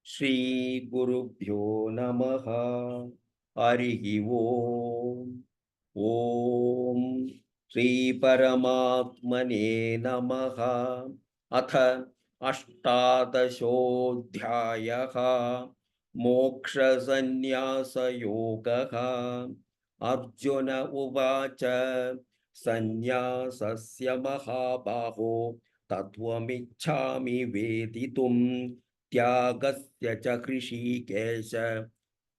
ಶ್ರೀ ಗುರುಭ್ಯೋ ನಮಃ. ಹರಿ ಓಂ. ಓಂ ಶ್ರೀ ಪರಮಾತ್ಮನೇ ನಮಃ. ಅಥ ಅಷ್ಟಾದಶೋऽಧ್ಯಾಯಃ. ಮೋಕ್ಷ ಸನ್ಯಾಸ ಯೋಗಃ. ಅರ್ಜುನ ಉವಾಚ. ಸನ್ಯಾಸಸ್ಯ ಮಹಾಬಾಹೋ ತತ್ವಮಿಚ್ಛಾಮಿ ವೇದಿತುಂ. ತ್ಯಾಗಸ್ಯ ಚ ಹೃಷೀಕೇಶ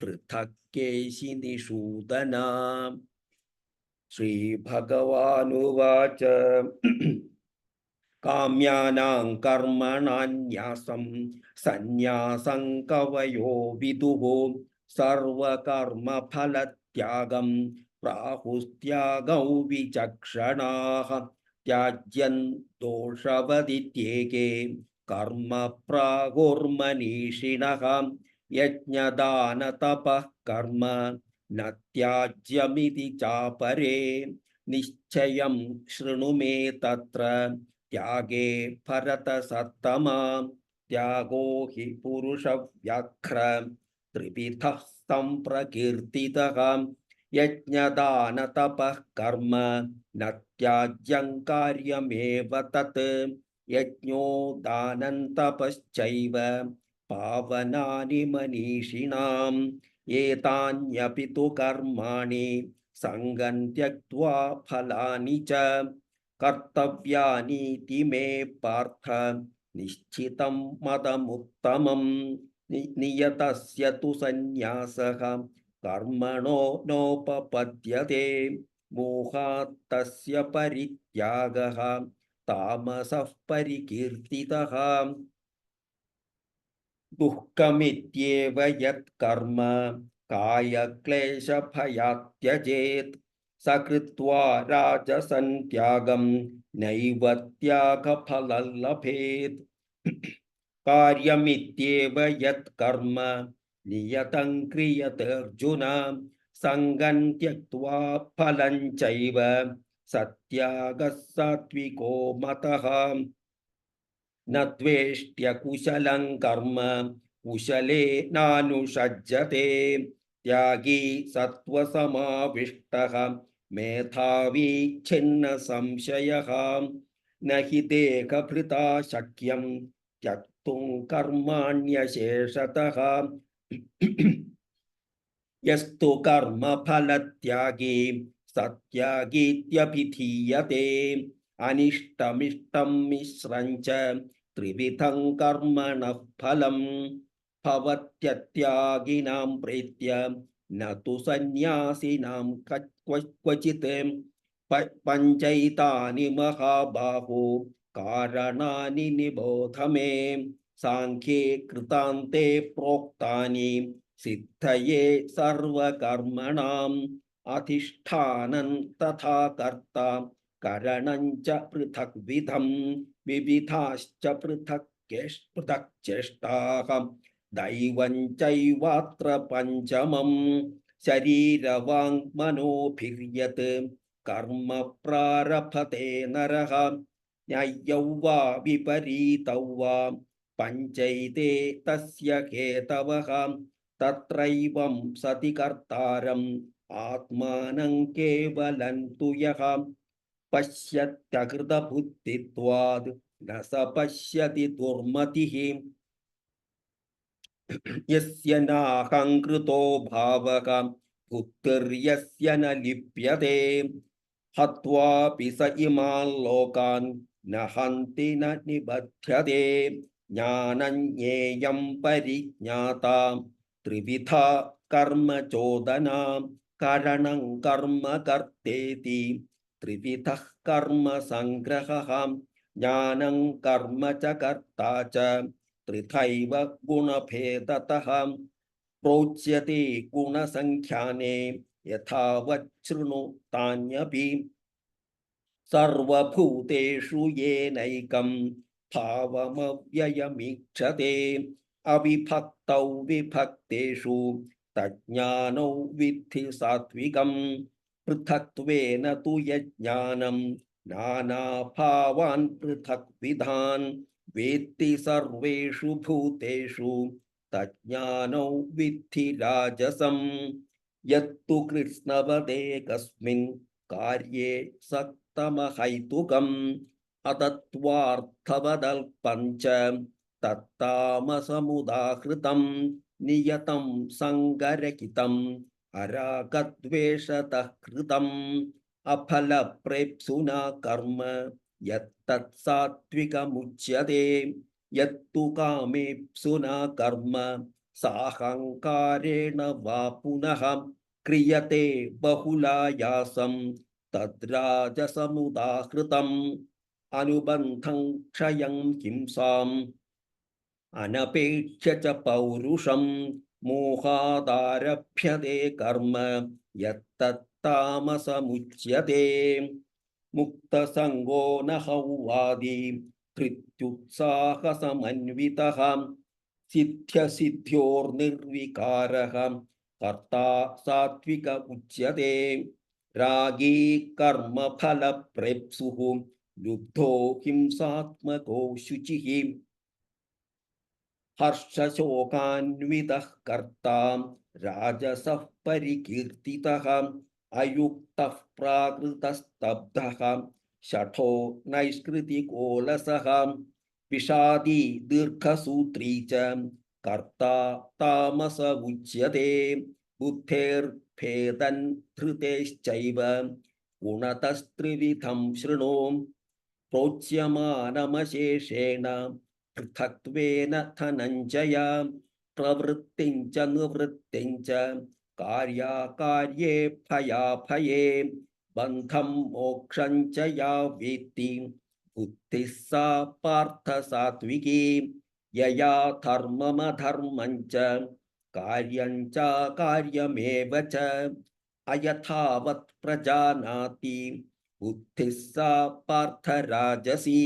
ಪೃಥಕ್ ಕೇಶಿ ನಿಷೂದನ. ಶ್ರೀಭಗವಾನುವಾಚ. ಕಾಮ್ಯಾನಾಂ ಕರ್ಮಣಾನ್ಯಾಸಂ ಸನ್ಯಾಸಂ ಕವಯೋ ವಿದುಃ. ಸರ್ವಕರ್ಮಫಲತ್ಯಾಗಂ ಪ್ರಾಹುಸ್ತ್ಯಾಗೌ ವಿಚಕ್ಷಣಾಃ. ತ್ಯಾಜ್ಯಂ ದೋಷವದಿತ್ಯೇಕೆ ಕರ್ಮ ಪ್ರಾಹುರ್ಮನೀಷಿಣಃ. ಯಜ್ಞದಾನ ತಪಃ ಕರ್ಮ ನ ತ್ಯಾಜ್ಯಮಿತಿ ಚಾಪರೇ. ನಿಶ್ಚಯಂ ಶೃಣು ಮೇ ತತ್ರ ತ್ಯಾಗೇ ಭರತಸತ್ತಮಾ. ತ್ಯಾಗೋ ಹಿ ಪುರುಷವ್ಯಾಘ್ರ ತ್ರಿವಿಧಃ ಸಂಪ್ರಕೀರ್ತಿತಃ. ಯಜ್ಞದಾನ ತಪಃ ಕರ್ಮ ನ ತ್ಯಾಜ್ಯಂ ಕಾರ್ಯಮೇವ ತತ್. ಯಜ್ಞೋ ದಾನಂ ತಪಶ್ಚೈವ ಪಾವನಾನಿ ಮನೀಷಿಣಾಂ. ಏತಾನ್ಯಪಿ ತು ಕರ್ಮಾಣಿ ಸಂಗಂ ತ್ಯಕ್ತ್ವಾ ಫಲಾನಿ ಚ ಕರ್ತವ್ಯಾನೀತಿ ಮೇ ಪಾರ್ಥ. ನಿಶ್ಚಿತಂ ಮದಮುತ್ತಮಂ. ನಿಯತಸ್ಯ ತು ಸನ್ಯಾಸಃ ಕರ್ಮಣೋ ನೋಪಪದ್ಯತೆ. ಮೋಹಾತ್ ತಸ್ಯ ಪರಿತ್ಯಾಗಃ ತಾಮಸಃ ಪರಿಕೀರ್ತಿತಃ. ದುಃಖಮಿತ್ಯೇವ ಯತ್ ಕರ್ಮ ಕಾಯಕ್ಲೇಶಭಯಾತ್ ತ್ಯಜೇತ್. ಸ ಕೃತ್ವಾ ರಾಜಸಂ ತ್ಯಾಗಂ ನೈವ ತ್ಯಾಗಫಲಂ ಲಭೇತ್. ಕಾರ್ಯಮಿತ್ಯೇವ ಯತ್ ಕರ್ಮ ನಿಯತಂ ಕ್ರಿಯತೆ ಅರ್ಜುನ. ಸಂಗಂ ತ್ಯಕ್ತ್ವಾ ಫಲಂ ಚೈವ ಸತ್ಯಾಗಃ ಸಾತ್ವಿಕೋ ಮತಃ. ನ ದ್ವೇಷ್ಟ್ಯ ಕುಶಲಂ ಕರ್ಮ ಕುಶಲೇನಾನುಷಜ್ಯತೆ. ತ್ಯಾಗೀ ಸತ್ವಸಮಾವಿಷ್ಟಃ ಮೇಧಾವಿ ಛಿನ್ನ ಸಂಶಯಃ. ನ ಹಿ ದೇಹಭೃತಾ ಶಕ್ಯಂ ತ್ಯಕ್ತುಂ ಕರ್ಮಾಣ್ಯಶೇಷತಃ. ಯಸ್ತು ಕರ್ಮಫಲತ್ಯಾಗೀ ಸತ್ಯಾಗೀತ್ಯಭಿಧೀಯತೆ. ಅನಿಷ್ಟಮಿಷ್ಟಂ ಮಿಶ್ರಂ ಚ ತ್ರಿವಿಧಂ ಕರ್ಮಣಃ ಫಲಂ. ಭವತ್ಯತ್ಯಾಗಿನಾಂ ಪ್ರೀತ್ಯ ನ ತು ಸನ್ಯಾಸಿನಾಂ ಕ್ವಚಿತ್. ಪಂಚೈತಾನಿ ಮಹಾಬಾಹೋ ಕಾರಣಾನಿ ನಿಬೋಧ ಮೇ. ಸಾಂಖ್ಯೇ ಕೃತಾಂತೆ ಪ್ರೋಕ್ತಾನಿ ಸಿದ್ಧಯೇ ಸರ್ವಕರ್ಮಣಾಂ. ಅಧಿಷ್ಠಾನಂ ತಥಾ ಕರ್ತಾ ಕರಣಂ ಚ ಪೃಥಕ್ ವಿಧಂ. ವಿವಿಧಾಶ್ಚ ಪೃಥಕ್ ಚೇಷ್ಟಾಃ. ದೈವಂ ಚೈವಾತ್ರ ಪಂಚಮಂ. ಶರೀರವಾಂಗ್ ಮನೋಭಿರ್ಯತ್ ಕರ್ಮ ಪ್ರಾರಭತೆ ನರಃ. ನ್ಯಾಯೌ ವಾ ವಿಪರೀತೌ ವಾ ಪಂಚೈತೆ ತಸ್ಯ ಹೇತವಃ. ತತ್ರೈವಂ ಸತಿ ಕರ್ತಾರಂ ಆತ್ಮಾನಂ ಕೇವಲಂ ತು ಯಃ ಪಶ್ಯತ್ಯಕೃತಬುದ್ಧಿತ್ವಾದ್ ನ ಸ ಪಶ್ಯತಿ ದುರ್ಮತಿಃ. ಯಸ್ಯ ನಾಹಂಕೃತೋ ಭಾವಃ ಬುದ್ಧಿರ್ಯಸ್ಯ ನ ಲಿಪ್ಯತೆ. ಹತ್ವಾಪಿ ಸ ಇಮಾನ್ ಲೋಕಾನ್ ನ ಹಂತಿ ನ ನಿಬಧ್ಯತೆ. ಜ್ಞಾನಂ ಜ್ಞೇಯಂ ಪರಿಜ್ಞಾತಾ ತ್ರಿವಿಧಾ ಕರ್ಮ ಚೋದನಾ. ಕಾರಣಂ ಕರ್ಮ ಕರ್ತೇತಿ ತ್ರಿವಿಧಃ ಕರ್ಮ ಸಂಗ್ರಹಃ. ಜ್ಞಾನಂ ಕರ್ಮ ಚ ಕರ್ತಾ ಚ ತ್ರಿಥೈವ ಗುಣಭೇದತಃ. ಪ್ರೋಚ್ಯತೆ ಗುಣಸಂಖ್ಯಾನೇ ಯಥಾವತ್ ಶೃಣು ತಾನ್ಯಪಿ. ಸರ್ವಭೂತೇಷು ಯೇನೈಕಂ ಭಾವಮವ್ಯಯಮೀಕ್ಷತೆ. ಅವಿಭಕ್ತೌ ವಿಭಕ್ತೇಷು ತಜ್ಞಾನೌ ವಿದ್ಧಿ ಸಾತ್ವಿಕಂ. ಪೃಥಕ್ತ್ವೇನ ತು ಯಜ್ಞಾನಂ ನಾನಾಭಾವಾನ್ ಪೃಥಕ್ ವಿಧಾನ್. ವೇತ್ತಿ ಸರ್ವೇಷು ಭೂತೇಷು തജ്ഞാനോ വിദ്ധി രാജസം യത്തു കൃഷ്ണവദേ കസ്മിൻ കാര്യേ സക്തമഹൈതുകം അതത്വാർത്ഥവദൽപം ച തത്താമസമുദാഹൃതം നിയതം സങ്കരഹിതം അരാഗദ്വേഷതഃ കൃതം അഫലപ്രേപ്സുനാ കർമ്മ യത്തത് സാത്വികമുച്യതേ യത്തു കാമേപ്സുനാ കർമ്മ സാഹങ്കാരേണ വാ പുനഃ ക്രിയത്തെ ബഹുലായാസം തദ്രാജസമുദാഹൃതം അനുബന്ധം ക്ഷയം ഹിംസാം അനപേക്ഷ്യ ച പൗരുഷം മോഹാദാരഭ്യതേ കർമ്മ യത്തത്താമസമുച്യതേ മുക്തസംഗോ നഹൗവാദി ധൃത്യുത്സാഹസമന്വിതഃ സിദ്ധ്യസിദ്ധ്യോർനിർവികാരഃ കർത്താ സാത്വിക ഉച്യതേ രാഗീ കർമ്മഫലപ്രേപ്സുഃ ലുബ്ധോ ഹിംസാത്മകോ ശുചിഃ ഹർഷശോകാന്വിതഃ കർത്താ രാജസഃ പരികീർത്തിതഃ അയുക്തഃ പ്രാകൃതസ്തബ്ധഃ ശഠോ നൈഷ്കൃതികോലസഃ വിഷാദി ദീർഘസൂത്രീ ച കർത്താ താമസ ഉച്യതേ ബുദ്ധേർഭേദൻ ധൃതേശ്ചൈവ ഗുണതസ്ത്രിവിധം ശൃണു പ്രോച്യമാനമശേഷേണ പൃഥക്ത്വേന ധനഞ്ജയ പ്രവൃത്തിം ച നിവൃത്തിം ച കാര്യാകാര്യേ ഭയാഭയേ ബന്ധം മോക്ഷം ച യാ വേത്തി ബുദ്ധിഃ സാ പാർത്ഥ സാത്വികീ യയാ ധർമ്മമധർമ്മം ച കാര്യം ച കാര്യമേവ ച അയഥാവത് പ്രജാനാതി ബുദ്ധിഃ സാ പാർത്ഥ രാജസീ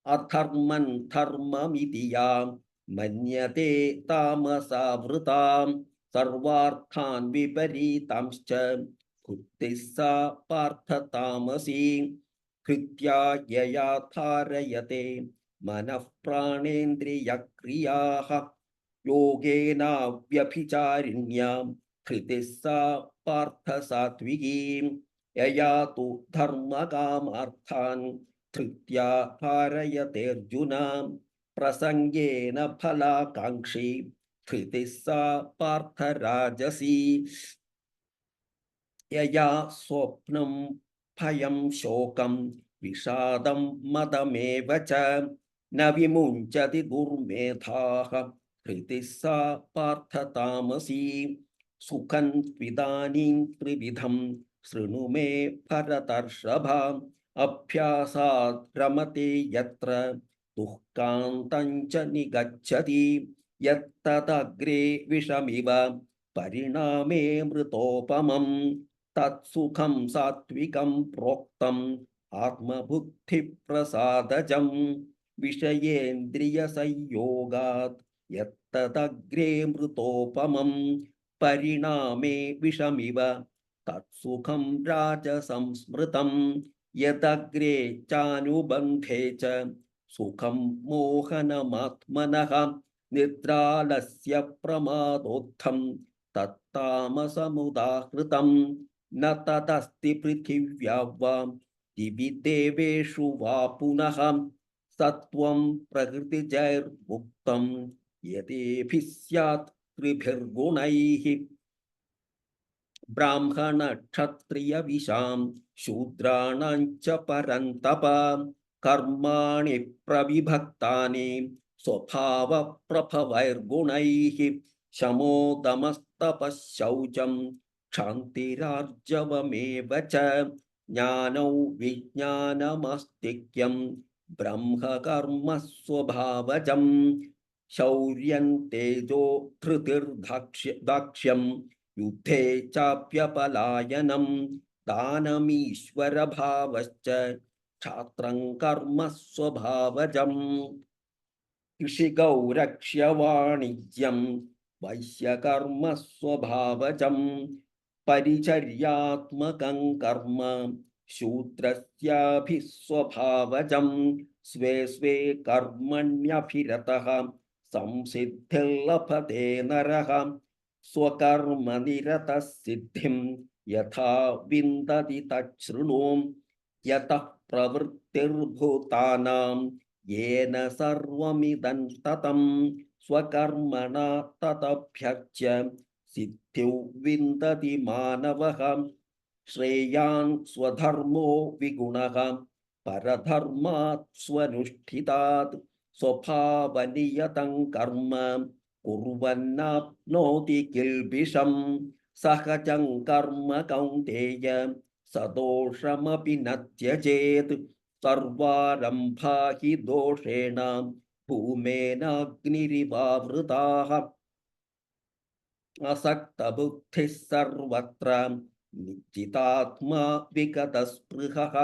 അധർമ്മം ധർമ്മമിതി യാ മന്യതേ താമസാവൃതാം സർവാർത്ഥാൻ വിപരീതാംശ്ച ബുദ്ധിഃ സാ പാർത്ഥ താമസീ കൃത്യാ യയാ ധാരയത്തെ മനഃ പ്രാണേന്ദ്രിയക്രിയാഃ യോഗേനാവ്യഭിചാരിണ്യാം ധൃതിഃ സാ പാർത്ഥ സാത്വികീ യയാ തു ധർമ്മകാമാർത്ഥാൻ ധൃത്യാ ധാരയതേർജുന പ്രസംഗേന ഫലാകാംക്ഷി ധൃതിഃ സാ പാർത്ഥ രാജസീ യയാ സ്വപ്നം ഭയം ശോകം വിഷാദം മദമേവ ച ന വിമുഞ്ചതി ദുർമേധാഃ ധൃതിഃ സാ പാർത്ഥ താമസീ സുഖം ത്വിദാനീം ത്രിവിധം ശൃണു മേ ഭരതർഷഭ അഭ്യാസാത് രമത്തെ യത്ര ദുഃഖാന്തം ച നിഗച്ഛതി യത്തദഗ്രേ വിഷമിവ പരിണാമേ മൃതോപമം തത്സുഖം സാത്വികം പ്രോക്തം ആത്മബുദ്ധിപ്രസാദജം വിഷയേന്ദ്രിയസംയോഗാത് യത്തദഗ്രേ മൃതോപമം പരിണാമേ വിഷമിവ തത്സുഖം രാജസംസ്മൃതം യദഗ്രേ ചാനുബന്ധേ ച സുഖം മോഹനമാത്മനഃ നിദ്രാലസ്യ പ്രമാദോത്ഥം തത്താമസമുദാഹൃതം ന തദസ്തി പൃഥിവ്യാ വാ ദിവി ദേവേഷു വാ പുനഃ സത്വം പ്രകൃതിജൈർമുക്തം യതേഭിः സ്യാത് ത്രിഭിർഗുണൈഃ ബ്രാഹ്മണ ക്ഷത്രിയ വിശാം ശൂദ്രാണാം ച പരന്തപ കർമാണി പ്രവിഭക്താനി സ്വഭാവ പ്രഭവൈർഗുണൈഃ ശമോദമസ്തപഃ ശൗചം ക്ഷാന്തിരാർജവമേവ ച ജ്ഞാനൗ വിജ്ഞാനമാസ്തിക്യം ബ്രഹ്മകർമ്മ സ്വഭാവജം ശൗര്യം തേജോ ധൃതിർദാക്ഷ്യം യുദ്ധേ ചാപ്യപലായനം ദാനമീശ്വരഭാവശ്ച ക്ഷാത്രം കർമ്മ സ്വഭാവജം കൃഷികൗ രക്ഷ്യ വാണിജ്യം വൈശ്യകർമ്മ സ്വഭാവജം പരിചര്യാത്മകം കർമ്മ ശൂദ്രസ്യാഭിസ്വഭാവജം സ്വേ സ്വേ കർമ്മണ്യഭിരതഃ സംസിദ്ധിർലഭതേ നരഃ സ്വകർമ്മനിരതഃ സിദ്ധിം യഥാ വിന്ദതി തച്ഛൃണു യതഃ പ്രവൃത്തിർഭൂതാനാം യേന സർവമിദം തതം സ്വകർമ്മണാ തദഭ്യർച്ച്യ സിദ്ധ്യൗ വിന്ദതി മാനവഃ ശ്രേയാൻ സ്വധർമ്മോ വിഗുണഃ പരധർമാത് സ്വനുഷ്ഠിതാത് സ്വഭാവനിയതം കർമ്മ കുർവന്നാപ്നോതി കിൽബിഷം സഹജം കർമ്മ കൗന്ദേയ സദോഷമപി ന ത്യജേത് സർവാരംഭാ ഹി ദോഷേണ ഭൂമേനാഗ്നിരിവാവൃതാഃ അസക്തബുദ്ധിഃ സർവത്ര നിശ്ചിതാത്മാ വിഗതസ്പൃഹഃ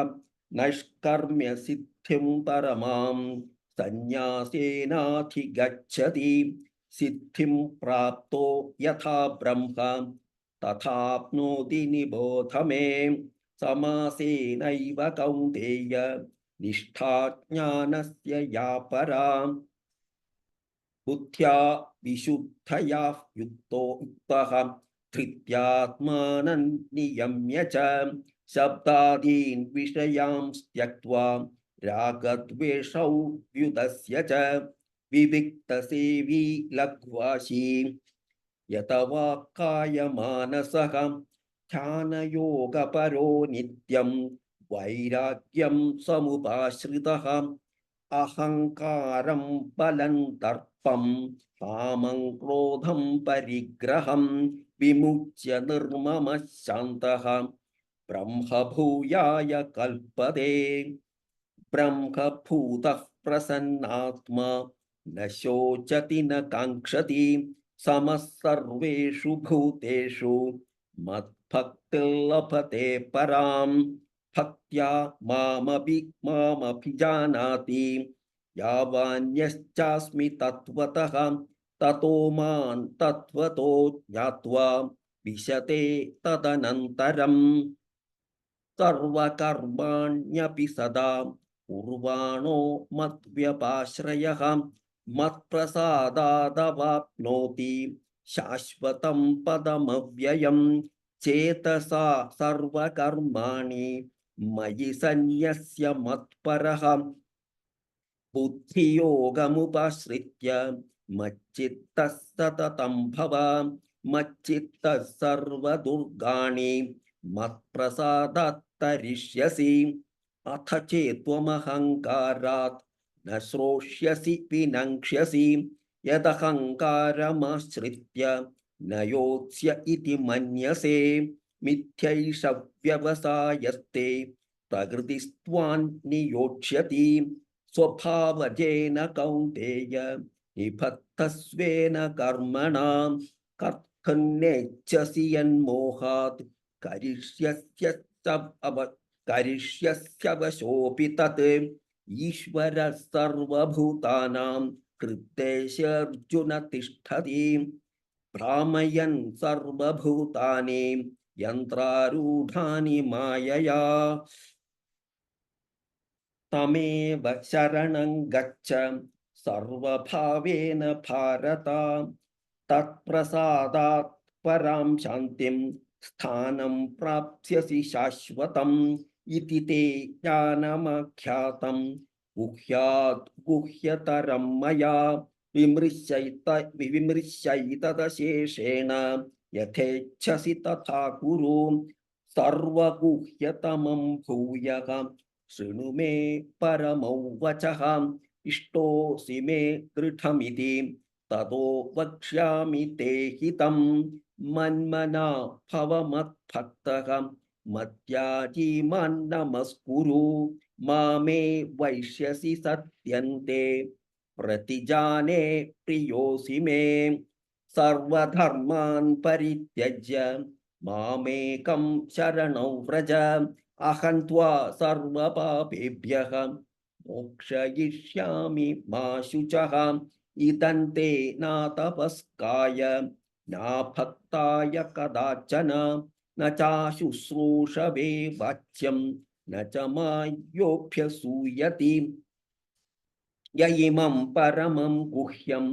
നൈഷ്കർമ്മ്യ സിദ്ധിം പരമാം സന്യാസേനാധിഗച്ഛതി സിദ്ധിം പ്രാപ്തോ യഥാ ബ്രഹ്മ തഥാപ്നോതി നിബോധ മേ സമാസേനൈവ കൗന്ദേയ നിഷ്ഠാ ജ്ഞാനസ്യ യാ പരാ ബുദ്ധ്യാ വിശുദ്ധയാ യുക്തഃ ധൃത്യാത്മാനം നിയമ്യ ച ശബ്ദാദീൻ വിഷയാംസ് ത്യക്ത്വാ രാഗദ്വേഷൗ വ്യുതസ്യ ച വിവിക്തസേവീ ലഘ്വാശീ യതവാക്കായ മാനസഃ ധ്യാനയോഗപരോ നിത്യം വൈരാഗ്യം സമുപാശ്രിതഃ അഹങ്കാരം ബലം ദർപ്പം കാമം ക്രോധം പരിഗ്രഹം വിമുച്യ നിർമ്മമഃ ശാന്തഃ ബ്രഹ്മഭൂയായ കൽപ്പതേ ബ്രഹ്മഭൂതഃ പ്രസന്നാത്മാ ന ശോചതി ന കാംക്ഷതി സമഃ സർവേഷു ഭൂതേഷു മദ്ഭക്തിർ ലഭത്തെ പരാം ഭക്ത്യാ മാമഭിജാനാതി യാവാന്യശ്ചാസ്മി തത്വതഃ തതോ മാം തത്വതോ ജ്ഞാത്വാ വിശതേ തദനന്തരം സർവകർമാണ്യപി സദാ കുർവാണോ മദ്വ്യപാശ്രയഃ മത്പ്രസാദാദവാപ്നോതി ശാശ്വതം പദമവ്യയം ചേതസാ സർവകർമാണി മയി സന്യസ്യ മത്പരഃ ബുദ്ധിയോഗമുപശ്രിത്യ മच्चित्तः സതതം ഭവ മच्चित्तः സർവദുർഗാണി മത്പ്രസാദാത് തരിഷ്യസി അഥ ചേത്വമഹങ്കാരാത് ന ശ്രോഷ്യസി വിനക്ഷ്യസി യദഹങ്കാരമാശ്രിത്യ ന യോത്സ്യ ഇതി മന്യസേ മിഥ്യൈഷ വ്യവസായസ്തേ പ്രകൃതിസ്ത്വാൻ നിയോക്ഷ്യതി സ്വഭാവജേന കൗന്ദേയ നിബദ്ധസ്വേന കർമ്മണാ കർത്തന്യേച്ഛസി യന്മോഹാത് കരിഷ്യസ്യവശോപി തത് ഈശ്വര സർവഭൂതാനാം ഹൃദ്ദേശർജുന തിഷ്ഠതി ഭ്രാമയൻ സർവഭൂതാനി യന്ത്രാരൂഢാനി മായയാ തമേവ ശരണം ഗച്ഛ സർവഭാവേന ഭാരത തത്പ്രസാദാത് പരാം ശാന്തിം സ്ഥാനം പ്രാപ്സ്യസി ശാശ്വതം ഇതി തേ ജ്ഞാനമാഖ്യാതം ഗുഹ്യാത് ഗുഹ്യതരം മയാ വിമൃശ്യൈതദശേഷേണ യഥേച്ഛസി തഥാ കുരു സർവഗുഹ്യതമം ഭൂയഃ ശൃണു മേ പരമൗ വചഃ ഇഷ്ടോസി മേ ദൃഢമിതി തതോ വക്ഷ്യാമി തേ ഹിതം മന്മനാ ഭവ മദ്ഭക്തഃ മദ്യാജീ മാം നമസ്കുരു മാമേ വൈഷ്യസി സത്യന്തേ പ്രതിജാനേ പ്രിയോസി മേ സർവധർമാൻ പരിത്യജ്യ മാമേകം ശരണം വ്രജ അഹം ത്വാ സർവപാപേഭ്യഃ മോക്ഷയിഷ്യാമി മാ ശുചഃ ഇദം തേ ന തപസ്കായ ന ഭക്തായ കദാചന ന ചാശുശ്രൂഷവേ വാച്യം ന ച മായോഭ്യസൂയതി യ ഇമം പരമം ഗുഹ്യം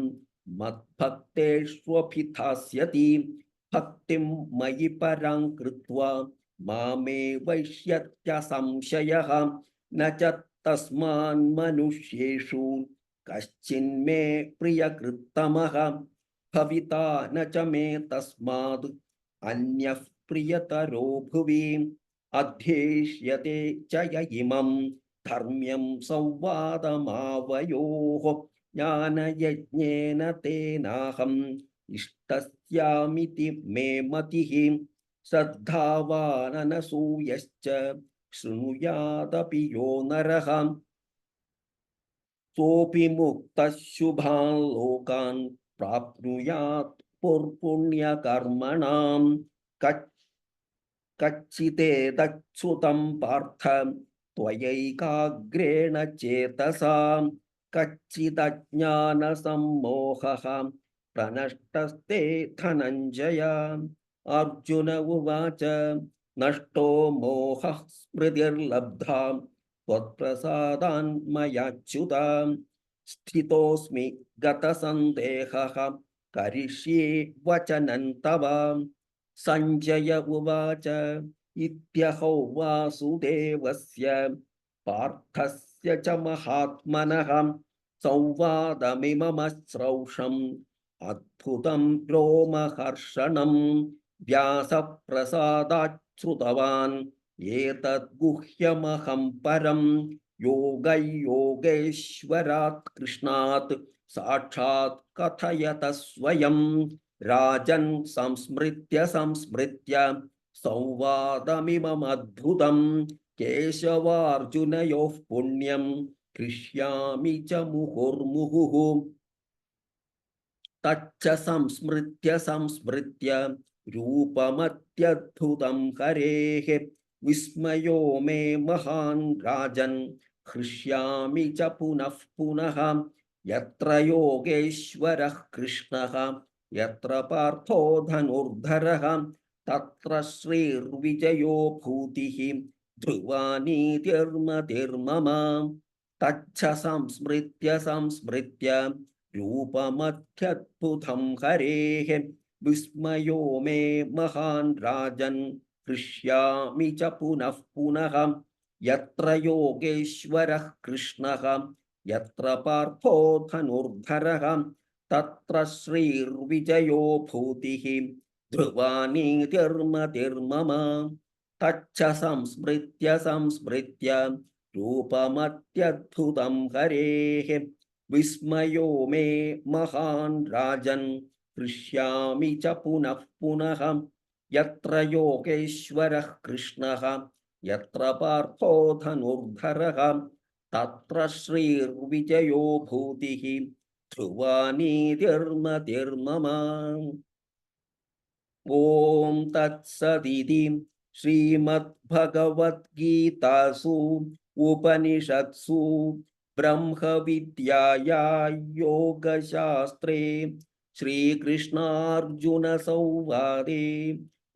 मद्भक्तेष्वभिधास्यति भक्तिं मयि परां कृत्वा मामे वैष्यत्य न च तस्मान्मनुष्येषु कश्चिन्मे प्रियकृत्तमः भविता न च मे तस्माद् अन्यः प्रियतरो भुवि अध्येष्यते च य इमं धर्म्यं संवादमावयोः ज्ञानयज्ञेन तेनाहम् इष्टस्यामिति मे मतिः श्रद्धावाननसूयश्च शृणुयादपि यो नरः सोऽपि मुक्तः शुभान् लोकान् प्राप्नुयात् पुण्यकर्मणां कच्चिदेतच्छ्रुतं पार्थ त्वयैकाग्रेण चेतसा कच्चिदज्ञानसम्मोहः प्रनष्टस्ते धनञ्जय अर्जुन उवाच नष्टो मोहः स्मृतिर्लब्धा त्वत्प्रसादान्मयाच्युत स्थितोऽस्मि गतसन्देहः करिष्ये वचनं तव सञ्जय उवाच इत्यहो वासुदेवस्य पार्थस्य च महात्मनः संवादमिममश्रौषम् अद्भुतं रोमहर्षणं व्यासप्रसादाच्छ्रुतवान् एतद्गुह्यमहं परं योगैयोगेश्वरात् कृष्णात् साक्षात् कथयत स्वयं राजन् संस्मृत्य संवादमिममद्भुतं केशवार्जुनयोः पुण्यं हृष्यामि च मुहुर्मुहुः तच्च संस्मृत्य रूपमत्यद्भुतं हरेः विस्मयो मे महान् राजन् हृष्यामि च पुनः पुनः यत्र योगेश्वरः कृष्णः यत्र पार्थो धनुर्धरः तत्र श्रीर्विजयो भूतिः ध्रुवानीतिर्मतिर्मम तच्च संस्मृत्य रूपमत्यद्भुतं हरेः विस्मयो मे महान् राजन् हृष्यामि च पुनः पुनः यत्र योगेश्वरः कृष्णः यत्र पार्थो धनुर्धरः तत्र श्रीर्विजयो भूतिः ध्रुवानीतिर्मतिर्मम तच्च संस्मृत्य रूपमत्यद्भुतं हरेः विस्मयो मे महान् राजन् हृष्यामि च पुनः पुनः यत्र योगेश्वरः कृष्णः यत्र पार्थो धनुर्धरः तत्र श्रीर्विजयो भूतिः ध्रुवानीतिर्मतिर्मम ॐ तत्सदिति श्रीमद्भगवद्गीतासु उपनिषत्सु ब्रह्मविद्याया योगशास्त्रे श्रीकृष्णार्जुनसंवादे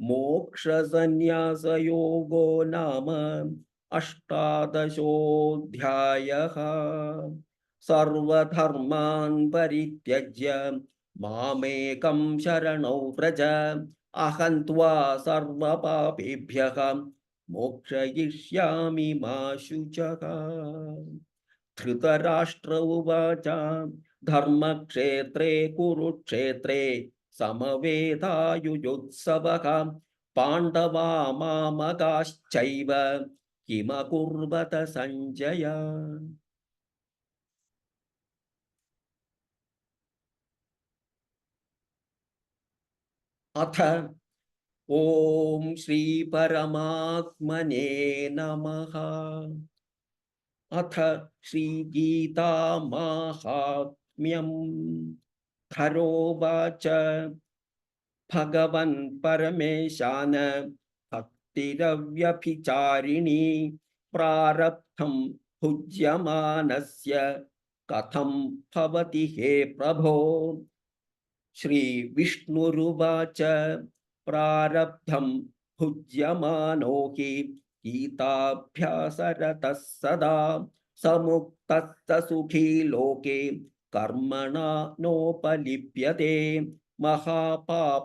मोक्षसंन्यासयोगो नाम अष्टादशोऽध्यायः सर्वधर्मान् परित्यज्य मामेकं शरणौ व्रज अहं त्वा सर्वपापेभ्यः मोक्षयिष्यामि मा शुचः धृतराष्ट्र उवाच धर्मक्षेत्रे कुरुक्षेत्रे समवेतायुयुत्सवः पाण्डवा मामकाश्चैव किमकुर्वत सञ्जय अथ ॐ श्री परमात्मने नमः। अथ श्रीगीता माहात्म्यम् धरोवाच भगवन् परमेशान भक्तिरव्यभिचारिणी प्रारब्धं भुज्यमानस्य कथं भवति हे प्रभो श्रीविष्णुरुवाच प्रारब्धं भुज्यमानो हि गीताभ्यासरतः सदा समुक्तः सुखी लोके कर्मणा नोपलिप्यते महापापादिपापानि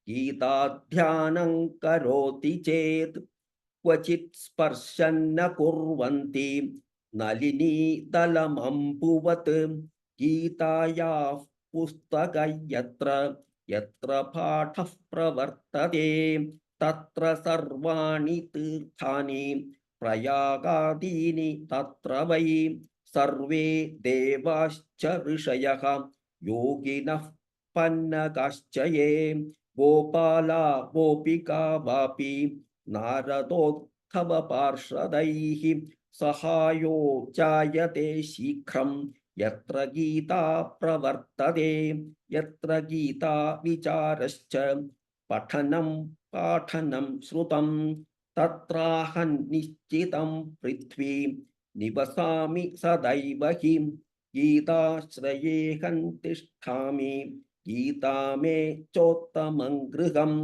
गीताध्यानं करोति चेत् क्वचित् स्पर्शन्न कुर्वन्ति नलिनीदलमम्बुवत् गीतायाः पुस्तकं यत्र यत्र पाठः प्रवर्तते तत्र सर्वाणि तीर्थानि प्रयागादीनि तत्र वै सर्वे देवाश्च ऋषयः योगिनः पन्नगाश्च ये गोपाला गोपिका वापि नारदोत्थवपार्षदैः सहायो जायते शीघ्रं यत्र गीता प्रवर्तते यत्र गीता विचारश्च पठनं पाठनं श्रुतं तत्राहं निश्चितं पृथ्वी निवसामि सदैव हि गीताश्रयेऽहं तिष्ठामि गीता मे चोत्तमं गृहम्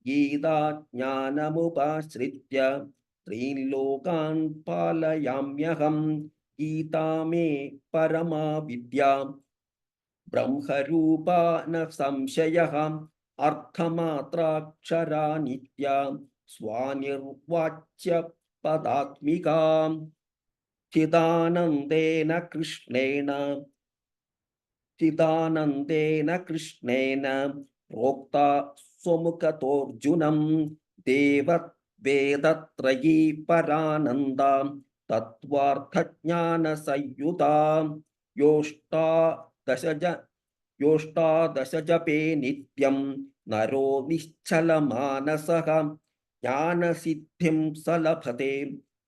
गीता ज्ञानमुपाश्रित्य त्रीन् लोकान् पालयाम्यहम् गीता मे परमा विद्या ब्रह्मरूपा न संशयः अर्थमात्राक्षरा नित्या स्वानिर्वाच्य पदात्मिका चिदानन्देन कृष्णेन प्रोक्ता स्वमुखतोऽर्जुनं देववेदत्रयी परानन्दा तत्त्वार्थज्ञानसंयुता योष्टादश जपे नित्यं नरो निश्चलमानसः ज्ञानसिद्धिं स लभते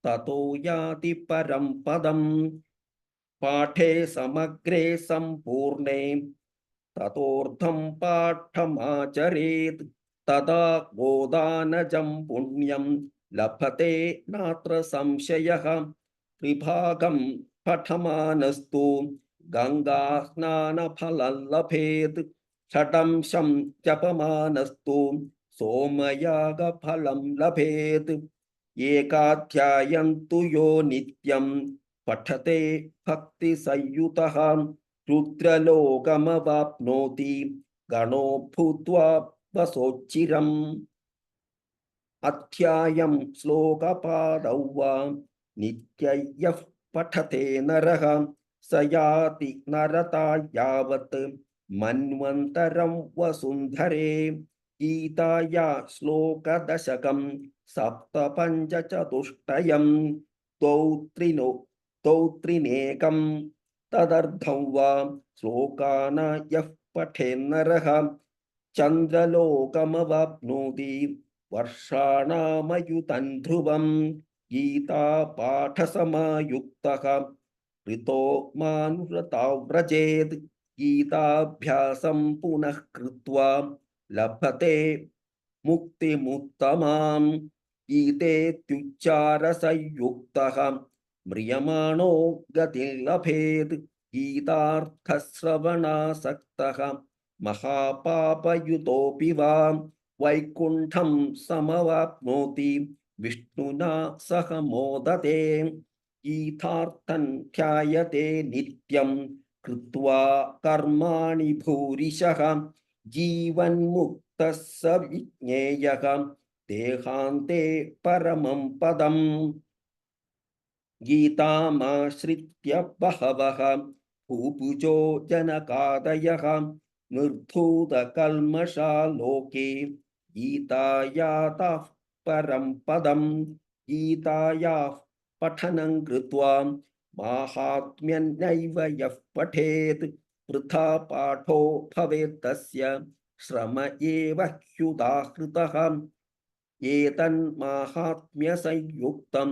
ततो याति परं पदम् पाठे समग्रे सम्पूर्णे ततोऽर्धं पाठमाचरेत् तदा गोदानजं पुण्यं लभते नात्र संशयः त्रिभागं पठमानस्तु गङ्गास्नानफलं लभेत् षडंशं जपमानस्तु सोमयागफलं लभेत् एकाध्यायं तु यो नित्यं पठते भक्तिसंयुतः रुद्रलोकमवाप्नोति गणो भूत्वा वसोच्चिरम् अध्यायं श्लोकपादौ वा नित्यं यः पठते नरः स याति नरता यावत् मन्वन्तरं वसुन्धरे गीताया श्लोकदशकं सप्तपञ्चचतुष्टयं द्वौ त्रिनेकं तदर्थं वा श्लोकान् यः पठेन्नरः चन्द्रलोकमवाप्नोति वर्षाणामयुतं ध्रुवं गीता पाठसमायुक्तः ऋतो मानुरतां व्रजेत् गीताभ्यासं पुनः कृत्वा लभते मुक्तिमुत्तमां गीतेत्युच्चारसंयुक्तः म्रियमाणो गतिं लभेत् गीतार्थश्रवणासक्तः महापापयुतोऽपि वा वैकुण्ठं समवाप्नोति विष्णुना सह मोदते गीतार्थं ध्यायते नित्यं कृत्वा कर्माणि भूरिशः जीवन्मुक्तः स विज्ञेयः देहान्ते परमं पदम् गीतामाश्रित्य बहवः भूभुजो जनकादयः निर्धूतकल्मषा लोके गीतायाः परं पदं गीतायाः पठनं कृत्वा माहात्म्यं यः पठेत् वृथा पाठो भवेत् तस्य श्रम एव ह्युदाहृतः एतन्माहात्म्यसंयुक्तं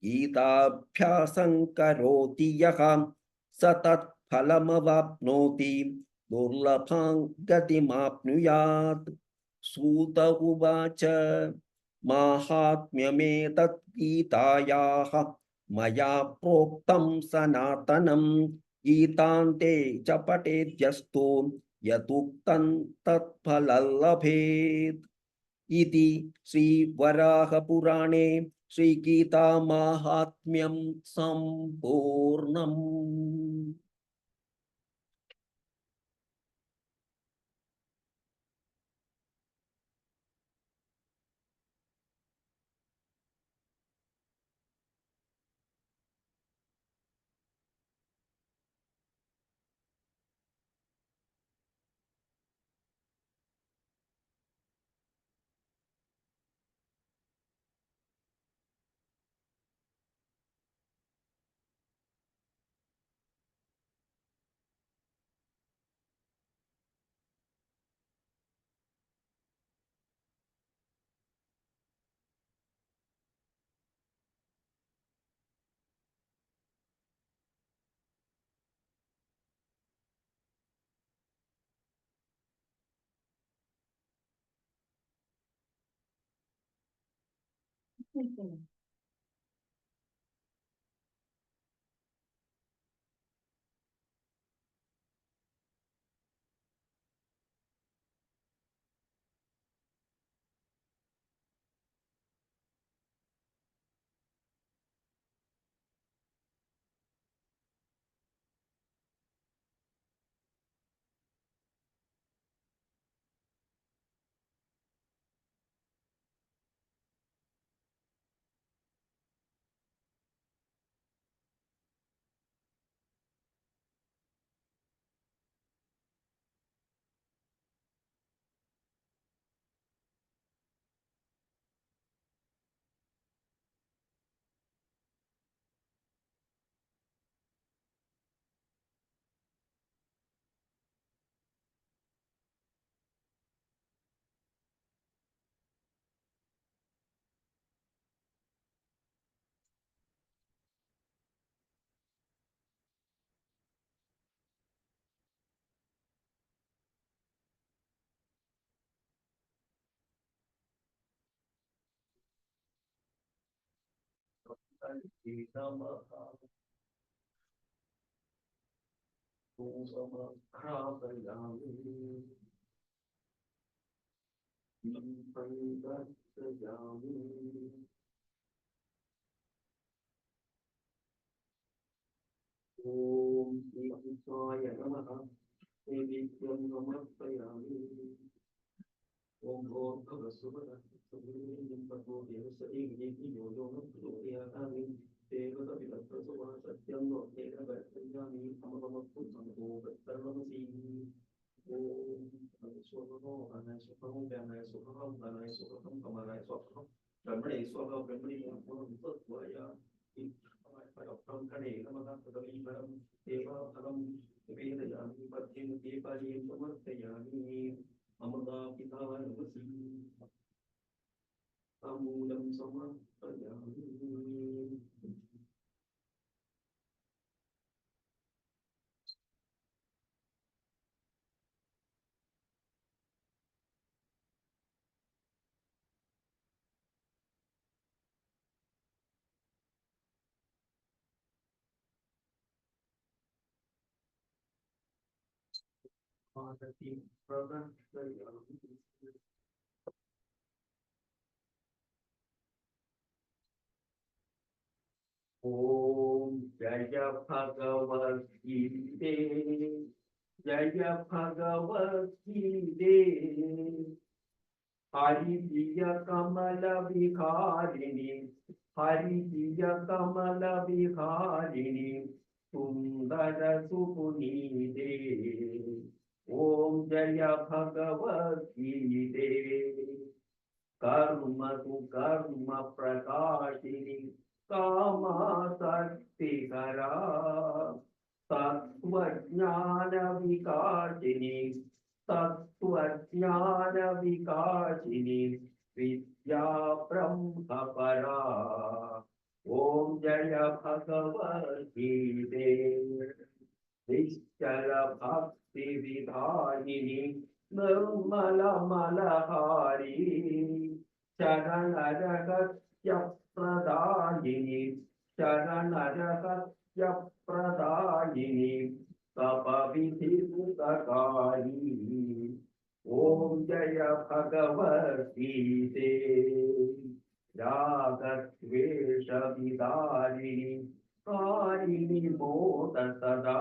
गीताभ्यासं करोति यः स तत्फलमवाप्नोति दुर्लभां गतिमाप्नुयात् सूत उवाच माहात्म्यमेतत् गीतायाः मया प्रोक्तं सनातनं गीतान्ते च पठेद्यस्तु यदुक्तं तत्फलं लभेत् इति श्रीवराहपुराणे श्रीगीतामाहात्म्यं सम्पूर्णम्। Om Shri Krishna Namaha. Nityam Namaskayami. Om Bhagavasubhara Subhim Pato Devasa Egi Yoyo Priyakami Devata Vilaprasava Satyam Lokera Vatyami Amamapu Samho Vattarvamasi. Om Anaswamo Anaswamo Anaswamo Anaswamo Anaswamo Brahmane Swama Brahmane Amam Satvaya Param Kane Namaha Padami Param Deva Param Vedayami Patyam Devayam Samartayami Amada Pitava Namasi Amulam Samartayami. Om Jaya Bhagavad Gita, Jaya Bhagavad Gita, Hari Diya Kamala Vikharini, Hari Diya Kamala Vikharini, Sundara Supunide. Om Jaya Bhagavad Gita, Karma tu Karma Prakashini, Kama Saktikara, Tattvajnana Vikashini, Tattvajnana Vikashini, Vidya Brahma Para. Om Jaya Bhagavad Gita, Nischala Bhakti Vidhanini, Nirmala Malahari, Charanaragatya Pradayini, Charanaragatya Pradayini, Tapavidhi Utakari. Om Jaya Bhagavad Gita, Ragattvesha Vidarini, Karini Moda Sada,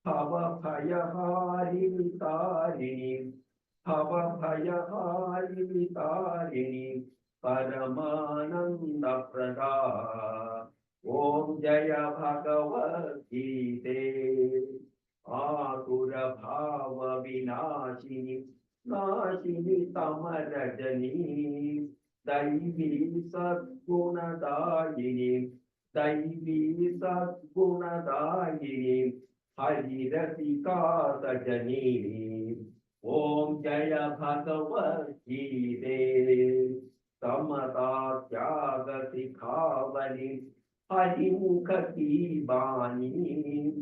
Bhava Bhayaharini Tarini, Bhava Bhayaharini Tarini, Paramananda Prada. Om Jaya Bhagavad Gita, Asura Bhava Vinashini, Nashini Tamarajani, Daivi Sadgunadayini, Daivi Sadgunadayini, Harirasika Sajani. Om Jaya Bhagavad Gita, Samata Tyaga Sikhavani, Harimukha ki Bani,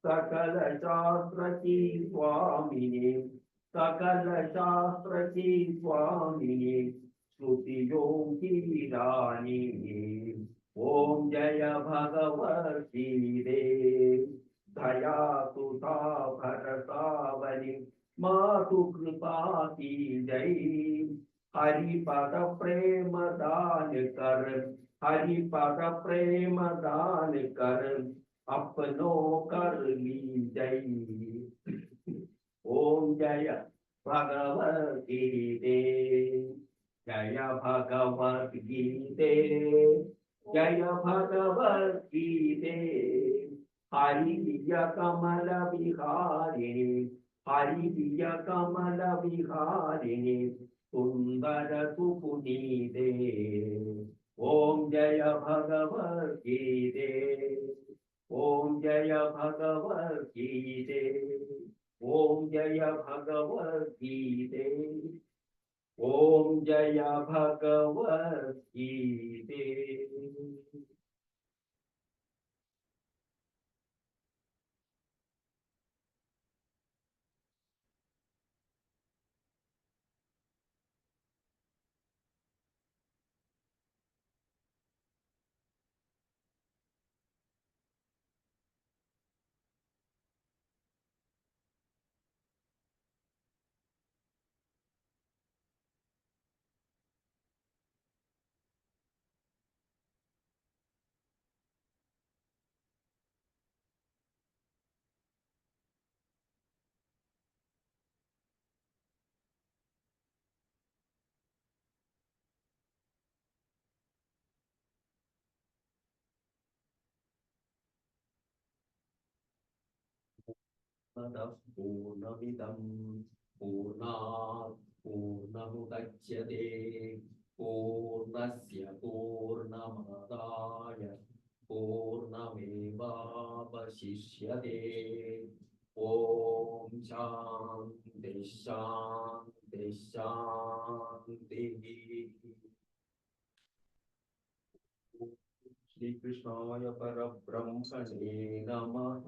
Sakala Shastra ki Swamini, Sakala Shastra ki Swamini, श्रुतियों की रानी। ओम जय भगवती देव, दया सुधा भरतावनी, मातु कृपा की जय। हरि पद प्रेम दान कर, हरि पद प्रेम दान कर, अपनों कर ली जय। ओम जय भगवती देव, जय भगवत गीते, जय भगवत गीते। हरि प्रिय कमल विहारिणी, हरि प्रिय कमल विहारिणी, सुंदर सुपुनीते। ओम जय भगवत गीते, ओम जय भगवत गीते, ओम जय भगवत गीते, ओम जय भगवत गीते। पूर्णमिदं पूर्णात् पूर्णमुदच्यते, पूर्णस्य पूर्णमादाय पूर्णमेवावशिष्यते। ओम शांति शांति शांति। श्री कृष्णाय परब्रह्मणे नमः।